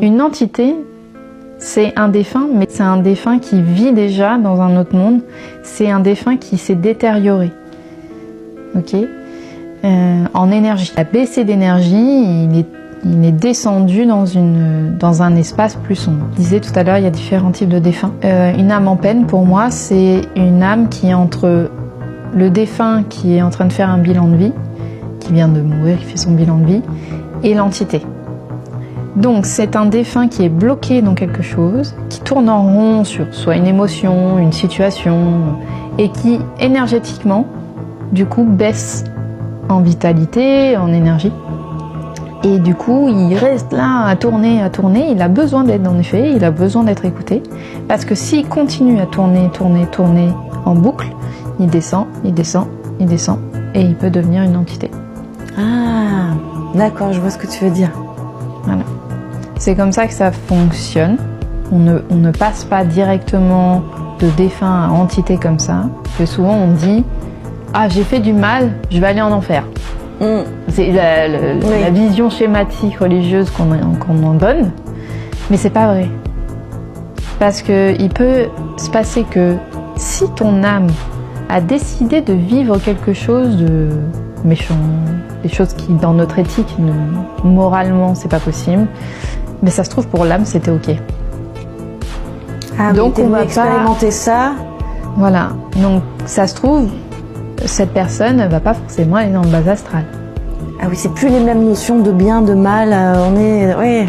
Une entité, c'est un défunt, mais c'est un défunt qui vit déjà dans un autre monde. C'est un défunt qui s'est détérioré. Ok, en énergie. Il a baissé d'énergie, il est descendu dans un espace plus sombre. Je disais tout à l'heure, il y a différents types de défunts. Une âme en peine, pour moi, c'est une âme qui est entre le défunt qui est en train de faire un bilan de vie, qui vient de mourir, qui fait son bilan de vie, et l'entité. Donc c'est un défunt qui est bloqué dans quelque chose, qui tourne en rond sur soit une émotion, une situation, et qui énergétiquement, du coup, baisse en vitalité, en énergie. Et du coup, il reste là à tourner, il a besoin d'aide en effet, il a besoin d'être écouté, parce que s'il continue à tourner en boucle, il descend, et il peut devenir une entité. Ah, d'accord, je vois ce que tu veux dire. Voilà. C'est comme ça que ça fonctionne. On ne passe pas directement de défunt à entité comme ça. Parce que souvent on dit « Ah, j'ai fait du mal, je vais aller en enfer ». C'est la vision schématique religieuse qu'on en donne, mais c'est pas vrai. Parce qu'il peut se passer que si ton âme a décidé de vivre quelque chose de méchant, des choses qui dans notre éthique, moralement c'est pas possible, mais ça se trouve pour l'âme c'était ok. Ah, donc on va expérimenter ça. Voilà, donc ça se trouve, cette personne elle va pas forcément aller dans le bas astral. Ah oui, c'est plus les mêmes notions de bien, de mal, on est... Ouais.